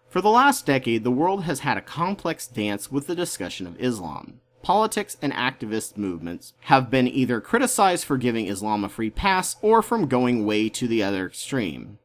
For the last decade, the world has had a complex dance with the discussion of Islam. Politics and activist movements have been either criticized for giving Islam a free pass or from going way to the other extreme.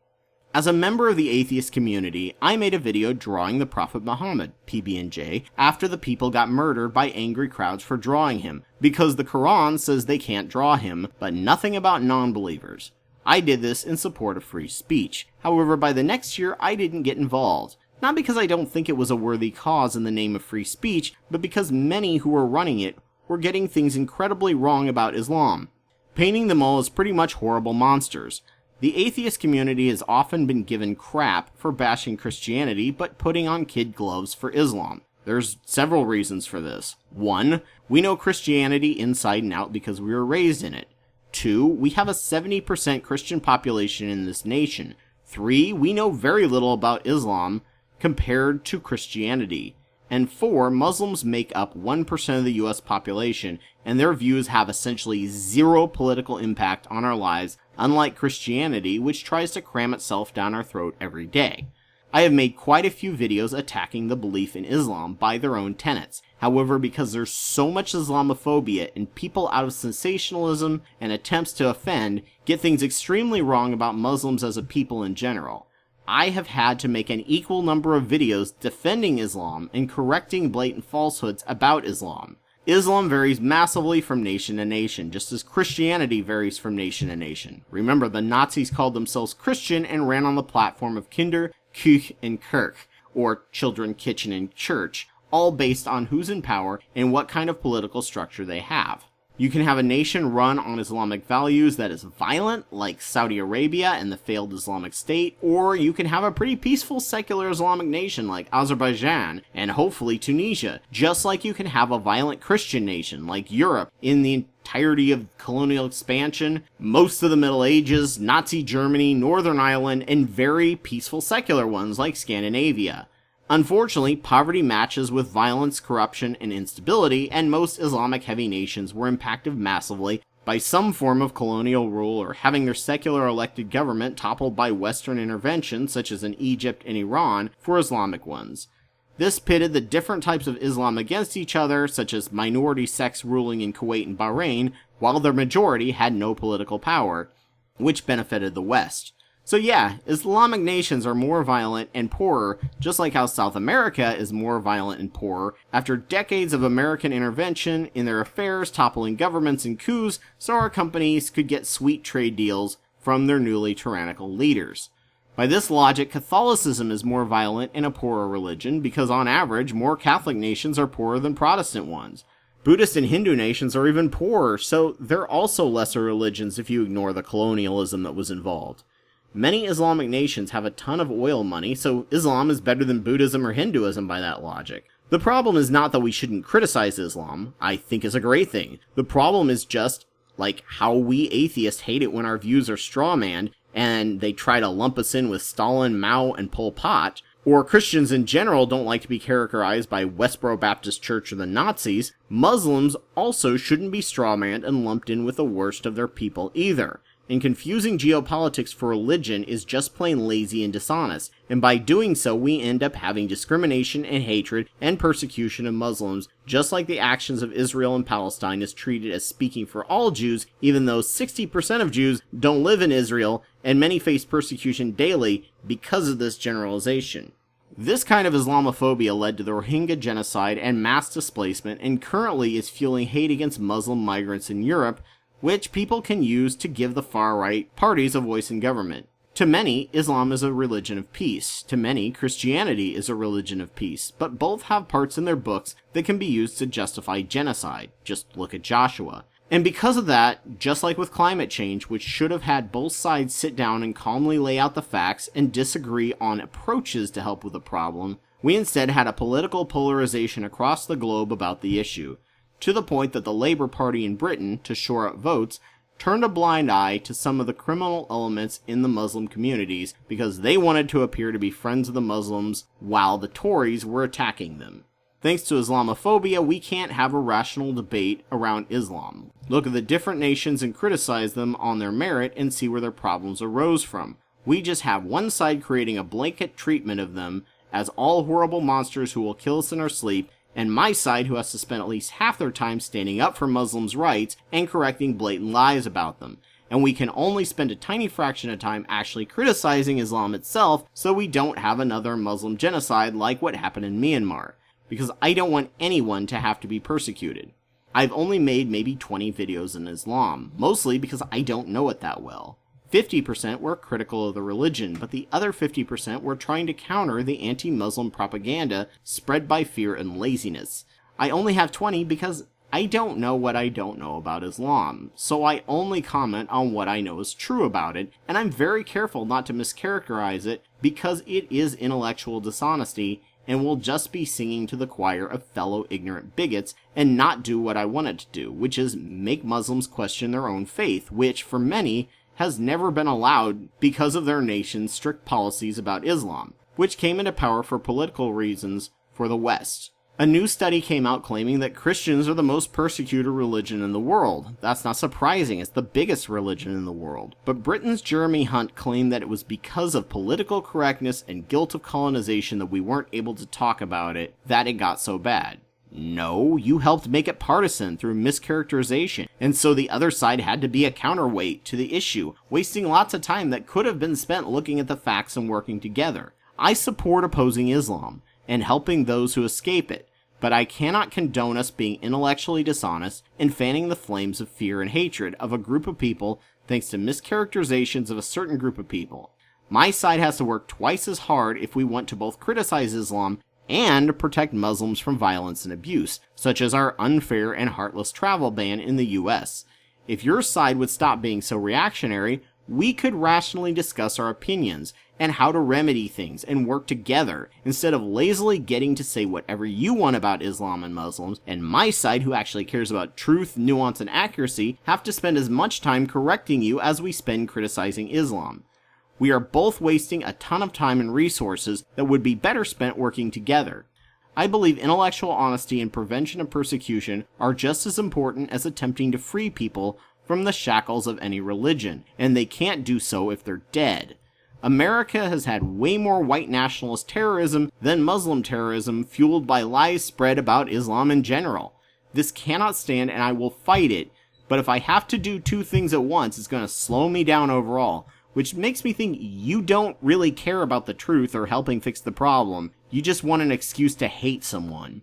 As a member of the atheist community, I made a video drawing the Prophet Muhammad, PB&J, after the people got murdered by angry crowds for drawing him, because the Quran says they can't draw him, but nothing about non-believers. I did this in support of free speech. However, by the next year, I didn't get involved. Not because I don't think it was a worthy cause in the name of free speech, but because many who were running it were getting things incredibly wrong about Islam, painting them all as pretty much horrible monsters. The atheist community has often been given crap for bashing Christianity, but putting on kid gloves for Islam. There's several reasons for this. 1, we know Christianity inside and out because we were raised in it. 2, we have a 70% Christian population in this nation. 3, we know very little about Islam compared to Christianity. And 4, Muslims make up 1% of the US population, and their views have essentially zero political impact on our lives, unlike Christianity, which tries to cram itself down our throat every day. I have made quite a few videos attacking the belief in Islam by their own tenets. However, because there's so much Islamophobia and people out of sensationalism and attempts to offend get things extremely wrong about Muslims as a people in general, I have had to make an equal number of videos defending Islam and correcting blatant falsehoods about Islam. Islam varies massively from nation to nation, just as Christianity varies from nation to nation. Remember, the Nazis called themselves Christian and ran on the platform of Kinder, Küche, and Kirche, or children, kitchen, and church, all based on who's in power and what kind of political structure they have. You can have a nation run on Islamic values that is violent, like Saudi Arabia and the failed Islamic State, or you can have a pretty peaceful secular Islamic nation like Azerbaijan and hopefully Tunisia, just like you can have a violent Christian nation like Europe in the entirety of colonial expansion, most of the Middle Ages, Nazi Germany, Northern Ireland, and very peaceful secular ones like Scandinavia. Unfortunately, poverty matches with violence, corruption, and instability, and most Islamic-heavy nations were impacted massively by some form of colonial rule or having their secular elected government toppled by Western intervention, such as in Egypt and Iran, for Islamic ones. This pitted the different types of Islam against each other, such as minority sects ruling in Kuwait and Bahrain, while their majority had no political power, which benefited the West. So yeah, Islamic nations are more violent and poorer, just like how South America is more violent and poorer, after decades of American intervention in their affairs, toppling governments and coups, so our companies could get sweet trade deals from their newly tyrannical leaders. By this logic, Catholicism is more violent and a poorer religion, because on average, more Catholic nations are poorer than Protestant ones. Buddhist and Hindu nations are even poorer, so they're also lesser religions if you ignore the colonialism that was involved. Many Islamic nations have a ton of oil money, so Islam is better than Buddhism or Hinduism by that logic. The problem is not that we shouldn't criticize Islam. I think it's a great thing. The problem is just, like, how we atheists hate it when our views are strawmanned, and they try to lump us in with Stalin, Mao, and Pol Pot, or Christians in general don't like to be characterized by Westboro Baptist Church or the Nazis. Muslims also shouldn't be strawmanned and lumped in with the worst of their people either. And confusing geopolitics for religion is just plain lazy and dishonest, and by doing so we end up having discrimination and hatred and persecution of Muslims, just like the actions of Israel and Palestine is treated as speaking for all Jews, even though 60% of Jews don't live in Israel, and many face persecution daily because of this generalization. This kind of Islamophobia led to the Rohingya genocide and mass displacement, and currently is fueling hate against Muslim migrants in Europe, which people can use to give the far-right parties a voice in government. To many, Islam is a religion of peace. To many, Christianity is a religion of peace, but both have parts in their books that can be used to justify genocide. Just look at Joshua. And because of that, just like with climate change, which should have had both sides sit down and calmly lay out the facts and disagree on approaches to help with the problem, we instead had a political polarization across the globe about the issue, to the point that the Labour Party in Britain, to shore up votes, turned a blind eye to some of the criminal elements in the Muslim communities because they wanted to appear to be friends of the Muslims while the Tories were attacking them. Thanks to Islamophobia, we can't have a rational debate around Islam. Look at the different nations and criticize them on their merit and see where their problems arose from. We just have one side creating a blanket treatment of them as all horrible monsters who will kill us in our sleep, and my side who has to spend at least half their time standing up for Muslims' rights and correcting blatant lies about them. And we can only spend a tiny fraction of time actually criticizing Islam itself so we don't have another Muslim genocide like what happened in Myanmar, because I don't want anyone to have to be persecuted. I've only made maybe 20 videos in Islam, mostly because I don't know it that well. 50% were critical of the religion, but the other 50% were trying to counter the anti-Muslim propaganda spread by fear and laziness. I only have 20 because I don't know what I don't know about Islam, so I only comment on what I know is true about it, and I'm very careful not to mischaracterize it because it is intellectual dishonesty and will just be singing to the choir of fellow ignorant bigots and not do what I want it to do, which is make Muslims question their own faith, which, for many, has never been allowed because of their nation's strict policies about Islam, which came into power for political reasons for the West. A new study came out claiming that Christians are the most persecuted religion in the world. That's not surprising, it's the biggest religion in the world. But Britain's Jeremy Hunt claimed that it was because of political correctness and guilt of colonization that we weren't able to talk about it, that it got so bad. No, you helped make it partisan through mischaracterization, and so the other side had to be a counterweight to the issue, wasting lots of time that could have been spent looking at the facts and working together. I support opposing Islam and helping those who escape it, but I cannot condone us being intellectually dishonest and fanning the flames of fear and hatred of a group of people thanks to mischaracterizations of a certain group of people. My side has to work twice as hard if we want to both criticize Islam and protect Muslims from violence and abuse, such as our unfair and heartless travel ban in the US. If your side would stop being so reactionary, we could rationally discuss our opinions and how to remedy things and work together, instead of lazily getting to say whatever you want about Islam and Muslims, and my side, who actually cares about truth, nuance, and accuracy, have to spend as much time correcting you as we spend criticizing Islam. We are both wasting a ton of time and resources that would be better spent working together. I believe intellectual honesty and prevention of persecution are just as important as attempting to free people from the shackles of any religion, and they can't do so if they're dead. America has had way more white nationalist terrorism than Muslim terrorism fueled by lies spread about Islam in general. This cannot stand, and I will fight it, but if I have to do two things at once, it's going to slow me down overall, which makes me think you don't really care about the truth or helping fix the problem. You just want an excuse to hate someone.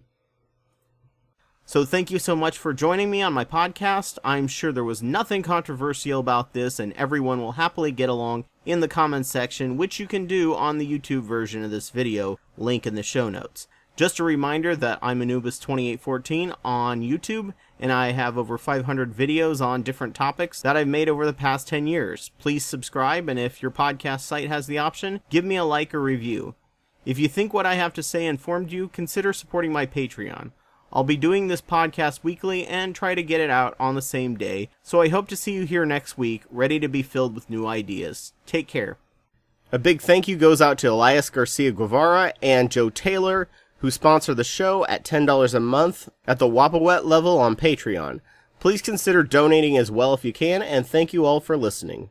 So thank you so much for joining me on my podcast. I'm sure there was nothing controversial about this, and everyone will happily get along in the comments section, which you can do on the YouTube version of this video, link in the show notes. Just a reminder that I'm Anubis 2814 on YouTube, and I have over 500 videos on different topics that I've made over the past 10 years. Please subscribe, and if your podcast site has the option, give me a like or review. If you think what I have to say informed you, consider supporting my Patreon. I'll be doing this podcast weekly and try to get it out on the same day, so I hope to see you here next week, ready to be filled with new ideas. Take care. A big thank you goes out to Elias Garcia Guevara and Joe Taylor, who sponsor the show at $10 a month at the Wapawet level on Patreon. Please consider donating as well if you can, and thank you all for listening.